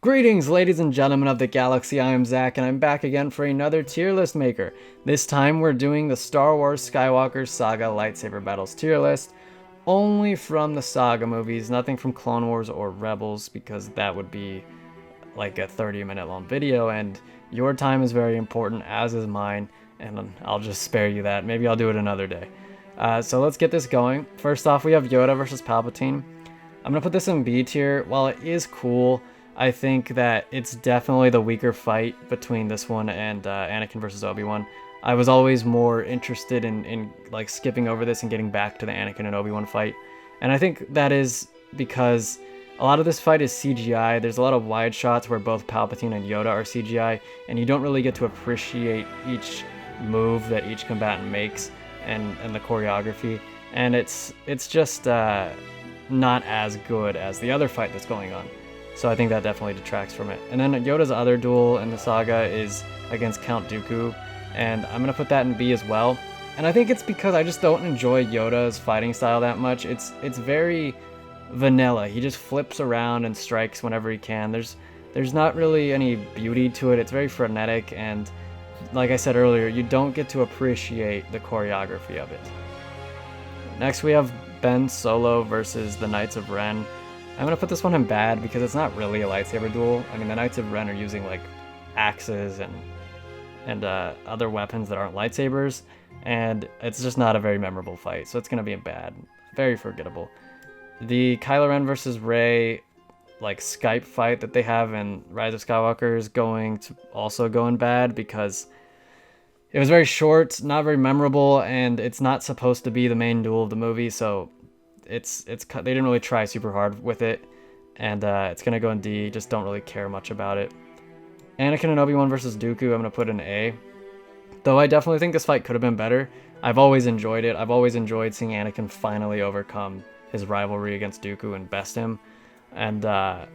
Greetings, ladies and gentlemen of the galaxy. I am Zach, and I'm back again for another tier list maker. This time we're doing the Star Wars Skywalker Saga lightsaber battles tier list, only from the Saga movies, nothing from Clone Wars or Rebels, because that would be like a 30-minute long video, and your time is very important, as is mine, and I'll just spare you that. Maybe I'll do it another day. So let's get this going. First off, we have Yoda versus Palpatine. I'm going to put this in B tier. While it is cool, I think that it's definitely the weaker fight between this one and Anakin versus Obi-Wan. I was always more interested in like skipping over this and getting back to the Anakin and Obi-Wan fight. And I think that is because a lot of this fight is CGI. There's a lot of wide shots where both Palpatine and Yoda are CGI, and you don't really get to appreciate each move that each combatant makes and the choreography. And it's just not as good as the other fight that's going on. So I think that definitely detracts from it. And then Yoda's other duel in the saga is against Count Dooku, and I'm going to put that in B as well. And I think it's because I just don't enjoy Yoda's fighting style that much. It's very vanilla. He just flips around and strikes whenever he can. There's not really any beauty to it. It's very frenetic, and like I said earlier, you don't get to appreciate the choreography of it. Next we have Ben Solo versus the Knights of Ren. I'm going to put this one in bad because it's not really a lightsaber duel. I mean, the Knights of Ren are using like axes and other weapons that aren't lightsabers, and it's just not a very memorable fight, so it's going to be in bad. Very forgettable. The Kylo Ren versus Rey like Skype fight that they have in Rise of Skywalker is going to also go in bad because it was very short, not very memorable, and it's not supposed to be the main duel of the movie, so they didn't really try super hard with it, and it's gonna go in D. Just don't really care much about it. Anakin and Obi-Wan versus Dooku, I'm gonna put in A. Though I definitely think this fight could have been better. I've always enjoyed it. I've always enjoyed seeing Anakin finally overcome his rivalry against Dooku and best him. And I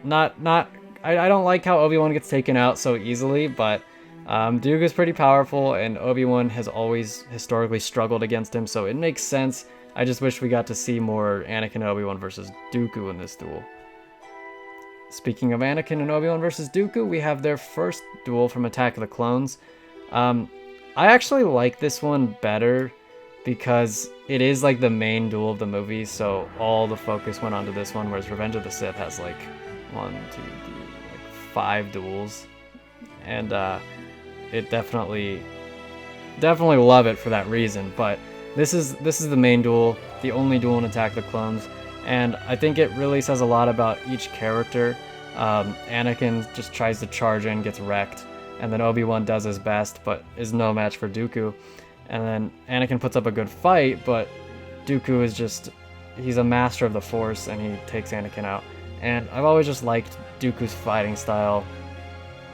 don't like how Obi-Wan gets taken out so easily, but Dooku's pretty powerful, and Obi-Wan has always historically struggled against him, so it makes sense. I just wish we got to see more Anakin and Obi-Wan versus Dooku in this duel. Speaking of Anakin and Obi-Wan versus Dooku, we have their first duel from Attack of the Clones. I actually like this one better because it is like the main duel of the movie, so all the focus went onto this one, whereas Revenge of the Sith has like 5 duels. And it definitely love it for that reason, but this is the main duel, the only duel in Attack of the Clones, and I think it really says a lot about each character. Anakin just tries to charge in, gets wrecked, and then Obi-Wan does his best, but is no match for Dooku. And then Anakin puts up a good fight, but Dooku is he's a master of the Force, and he takes Anakin out. And I've always just liked Dooku's fighting style.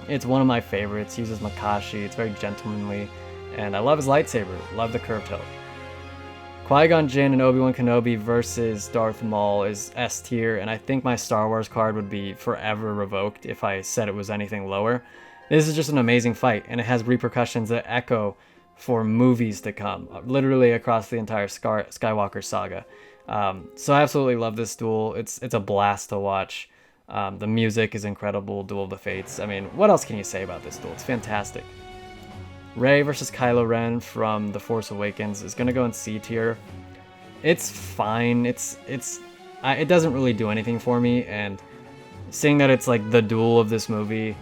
It's one of my favorites. He uses Makashi, it's very gentlemanly, and I love his lightsaber, love the curved hilt. Qui-Gon Jinn and Obi-Wan Kenobi versus Darth Maul is S tier, and I think my Star Wars card would be forever revoked if I said it was anything lower. This is just an amazing fight, and it has repercussions that echo for movies to come, literally across the entire Skywalker saga. So I absolutely love this duel. It's a blast to watch. The music is incredible, Duel of the Fates. I mean, what else can you say about this duel? It's fantastic. Rey versus Kylo Ren from The Force Awakens is gonna go in C tier. It's fine. It doesn't really do anything for me, and seeing that it's like the duel of this movie,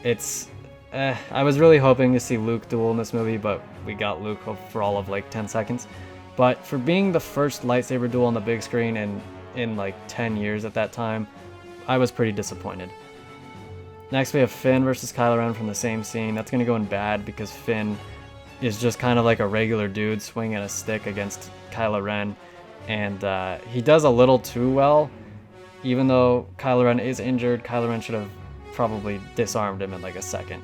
I was really hoping to see Luke duel in this movie, but we got Luke for all of like 10 seconds. But for being the first lightsaber duel on the big screen in like 10 years at that time, I was pretty disappointed. Next we have Finn versus Kylo Ren from the same scene. That's going to go in bad because Finn is just kind of like a regular dude swinging a stick against Kylo Ren. And he does a little too well. Even though Kylo Ren is injured, Kylo Ren should have probably disarmed him in like a second.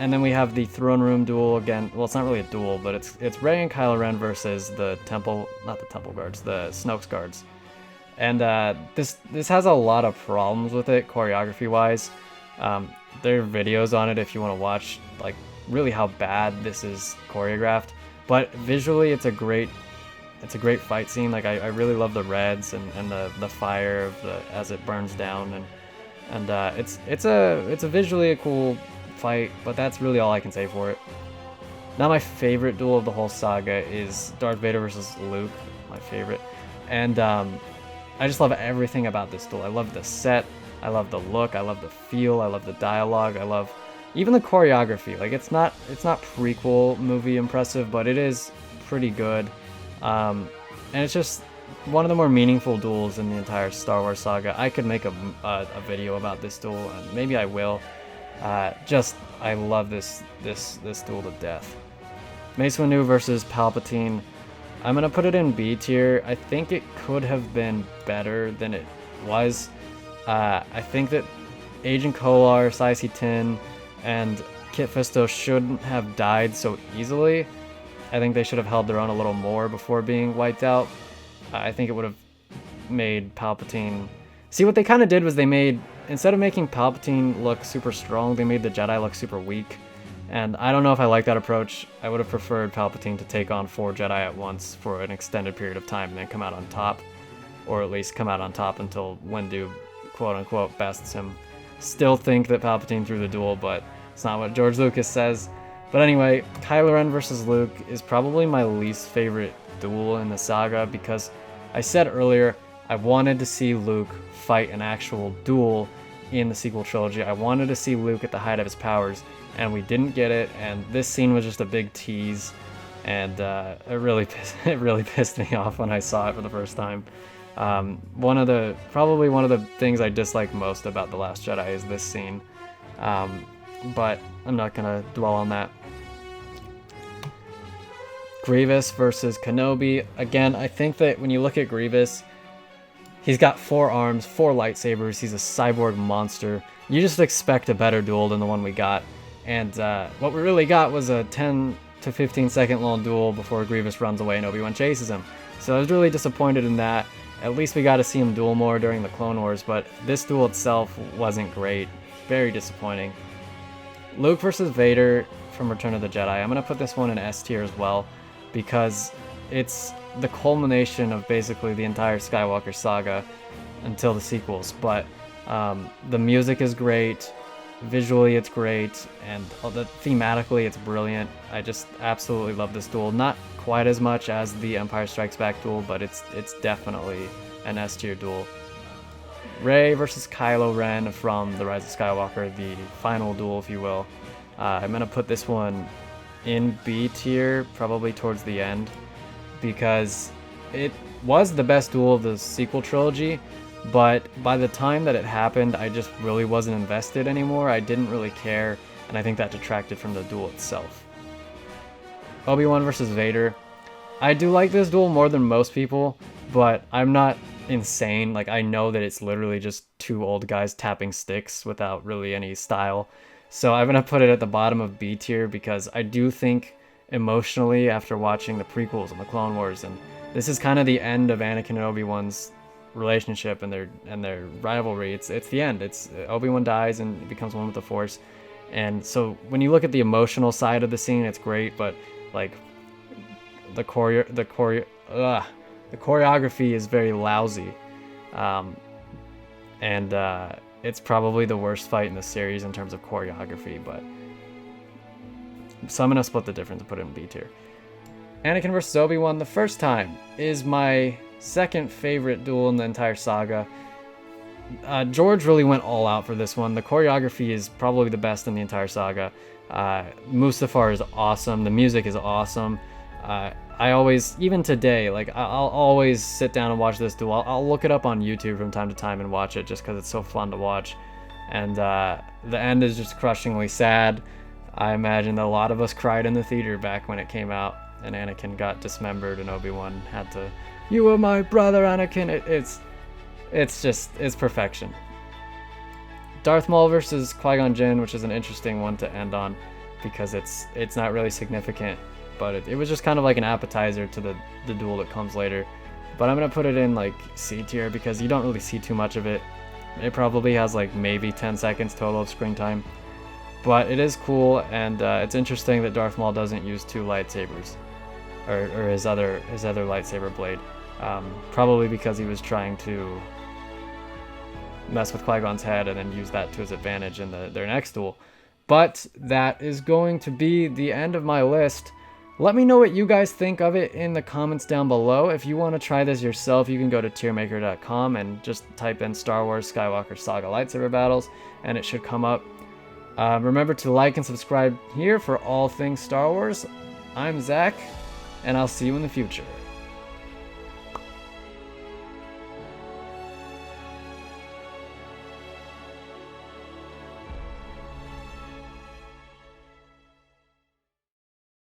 And then we have the throne room duel again. Well, it's not really a duel, but it's Rey and Kylo Ren versus the Snoke's guards. And this has a lot of problems with it choreography wise. There are videos on it if you want to watch like really how bad this is choreographed. But visually, it's a great fight scene. Like I really love the reds and the fire of as it burns down, and and it's a visually a cool fight, but that's really all I can say for it. Now my favorite duel of the whole saga is Darth Vader versus Luke, my favorite, and I just love everything about this duel. I love the set, I love the look, I love the feel, I love the dialogue, I love even the choreography. Like it's not prequel movie impressive, but it is pretty good, and it's just one of the more meaningful duels in the entire Star Wars saga. I could make a video about this duel, and maybe I will. I love this duel to death. Mace Windu versus Palpatine. I'm gonna put it in B tier. I think it could have been better than it was. I think that Agent Kolar, Saisi Tin, and Kit Fisto shouldn't have died so easily. I think they should have held their own a little more before being wiped out. I think it would have made Palpatine... See, what they kind of did was they made... Instead of making Palpatine look super strong, they made the Jedi look super weak. And I don't know if I like that approach. I would have preferred Palpatine to take on 4 Jedi at once for an extended period of time and then come out on top. Or at least come out on top until Windu, quote-unquote, bests him. Still think that Palpatine threw the duel, but it's not what George Lucas says. But anyway, Kylo Ren versus Luke is probably my least favorite duel in the saga because I said earlier I wanted to see Luke fight an actual duel in the sequel trilogy. I wanted to see Luke at the height of his powers, and we didn't get it, and this scene was just a big tease, and it really pissed me off when I saw it for the first time. Probably one of the things I dislike most about The Last Jedi is this scene, but I'm not gonna dwell on that. Grievous versus Kenobi. Again, I think that when you look at Grievous, he's got 4 arms, 4 lightsabers, he's a cyborg monster. You just expect a better duel than the one we got. And what we really got was a 10 to 15 second long duel before Grievous runs away and Obi-Wan chases him. So I was really disappointed in that. At least we got to see him duel more during the Clone Wars, but this duel itself wasn't great. Very disappointing. Luke versus Vader from Return of the Jedi. I'm going to put this one in S tier as well, because it's the culmination of basically the entire Skywalker saga until the sequels. But the music is great, visually it's great, and thematically it's brilliant. I just absolutely love this duel. Not quite as much as the Empire Strikes Back duel, but it's definitely an S tier duel. Rey versus Kylo Ren from The Rise of Skywalker, the final duel, if you will. I'm gonna put this one in B tier, probably towards the end, because it was the best duel of the sequel trilogy, but by the time that it happened, I just really wasn't invested anymore. I didn't really care, and I think that detracted from the duel itself. Obi-Wan versus Vader. I do like this duel more than most people, but I'm not insane. Like, I know that it's literally just 2 old guys tapping sticks without really any style. So I'm going to put it at the bottom of B tier because I do think emotionally, after watching the prequels and the Clone Wars, and this is kind of the end of Anakin and Obi-Wan's relationship and their rivalry. It's the end. It's Obi-Wan dies and becomes one with the Force. And so when you look at the emotional side of the scene, it's great, but like the choreography is very lousy. It's probably the worst fight in the series in terms of choreography, but so I'm going to split the difference and put it in B tier. Anakin vs. Obi-Wan the first time is my second favorite duel in the entire saga. George really went all out for this one. The choreography is probably the best in the entire saga. Mustafar is awesome. The music is awesome. I always, even today, like I'll always sit down and watch this duel. I'll look it up on YouTube from time to time and watch it just because it's so fun to watch. And the end is just crushingly sad. I imagine that a lot of us cried in the theater back when it came out and Anakin got dismembered and Obi-Wan had to, "You were my brother, Anakin." It's perfection. Darth Maul versus Qui-Gon Jinn, which is an interesting one to end on because it's not really significant, but it was just kind of like an appetizer to the duel that comes later. But I'm gonna put it in like C tier because you don't really see too much of it. It probably has like maybe 10 seconds total of screen time, but it is cool, and it's interesting that Darth Maul doesn't use 2 lightsabers or his other lightsaber blade, probably because he was trying to mess with Qui-Gon's head and then use that to his advantage in their next duel. But that is going to be the end of my list. Let me know what you guys think of it in the comments down below. If you want to try this yourself, you can go to tiermaker.com and just type in Star Wars Skywalker Saga lightsaber battles, and it should come up. Remember to like and subscribe here for all things Star Wars. I'm Zach, and I'll see you in the future.